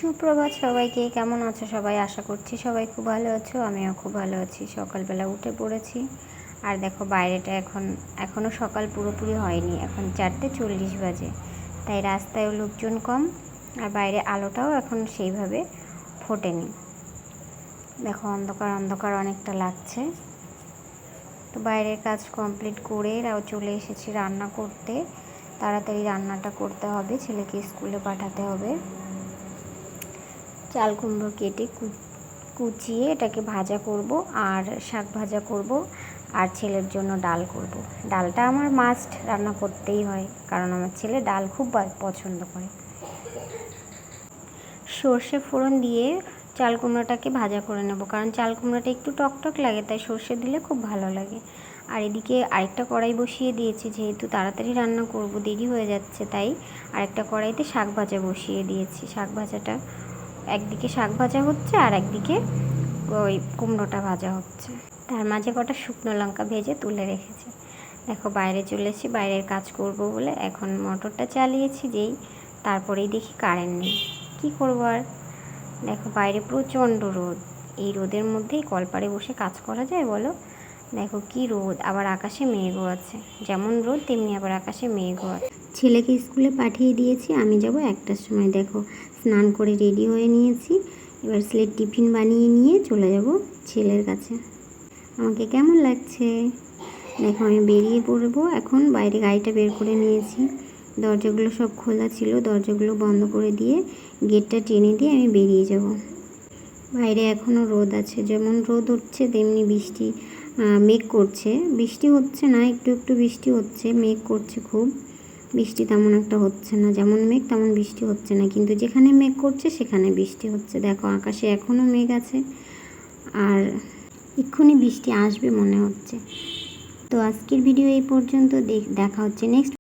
সুপ্রভাত সবাইকে। কেমন আছো সবাই? আশা করছি সবাই খুব ভালো আছো, আমিও খুব ভালো আছি। সকালবেলা উঠে পড়েছি, আর দেখো বাইরেটা এখনও সকাল পুরোপুরি হয়নি, এখন 4:40 বাজে, তাই রাস্তায়ও লোকজন কম, আর বাইরে আলোটাও এখন সেইভাবে ফোটেনি। দেখো অন্ধকার অন্ধকার অনেকটা লাগছে। তো বাইরের কাজ কমপ্লিট করে চলে এসেছি রান্না করতে। তাড়াতাড়ি রান্নাটা করতে হবে, ছেলেকে স্কুলে পাঠাতে হবে। চাল কুমড়ো কেটে কুচিয়ে এটাকে ভাজা করব, আর শাক ভাজা করব, আর ছেলের জন্য ডাল করব। ডালটা আমার মাস্ট রান্না করতেই হয়, কারণ আমার ছেলে ডাল খুব পছন্দ করে। সর্ষে ফোড়ন দিয়ে চাল কুমড়োটাকে ভাজা করে নেব, কারণ চাল কুমড়োটা একটু টকটক লাগে, তাই সর্ষে দিলে খুব ভালো লাগে। আর এদিকে আরেকটা কড়াই বসিয়ে দিয়েছি, যেহেতু তাড়াতাড়ি রান্না করব, দেরি হয়ে যাচ্ছে, তাই আরেকটা কড়াইতে শাক ভাজা বসিয়ে দিয়েছি। শাক ভাজাটা একদিকে শাক ভাজা হচ্ছে, আর একদিকে ওই কুমড়োটা ভাজা হচ্ছে। তার মাঝে কটা শুকনো লঙ্কা ভেজে তুলে রেখেছি। দেখো বাইরে চলেছি, বাইরের কাজ করব বলে এখন মোটরটা চালিয়েছি, যেই তারপরেই দেখি কারেন্ট নেই। কী করবো আর। দেখো বাইরে প্রচণ্ড রোদ, এই রোদের মধ্যেই কলপারে বসে কাজ করা যায় বলো? দেখো কি রোদ, আবার আকাশে মেঘও আছে। যেমন রোদ তেমনি আবার আকাশে মেঘও আছে। ছেলেকে স্কুলে পাঠিয়ে দিয়েছি, আমি যাব 1টার সময়। দেখো স্নান করে রেডি হয়ে নিয়েছি, এবার ছেলের টিফিন বানিয়ে নিয়ে চলে যাব ছেলের কাছে। আমাকে কেমন লাগছে দেখো, আমি বেরিয়ে পড়বো এখন। বাইরে গাড়িটা বের করে নিয়েছি, দরজাগুলো সব খোলা ছিল, দরজাগুলো বন্ধ করে দিয়ে গেটটা টেনে দিয়ে আমি বেরিয়ে যাব। বাইরে এখনও রোদ আছে, যেমন রোদ উঠছে তেমনি বৃষ্টি, মেঘ করছে। বৃষ্টি হচ্ছে না, একটু একটু বৃষ্টি হচ্ছে, মেঘ করছে খুব। বৃষ্টি তেমন একটা হচ্ছে না, যেমন মেঘ তেমন বৃষ্টি হচ্ছে না, কিন্তু যেখানে মেঘ করছে সেখানে বৃষ্টি হচ্ছে। দেখো আকাশে এখনও মেঘ আছে, আর এক্ষুনি বৃষ্টি আসবে মনে হচ্ছে। তো আজকের ভিডিও এই পর্যন্ত, দেখা হচ্ছে নেক্সট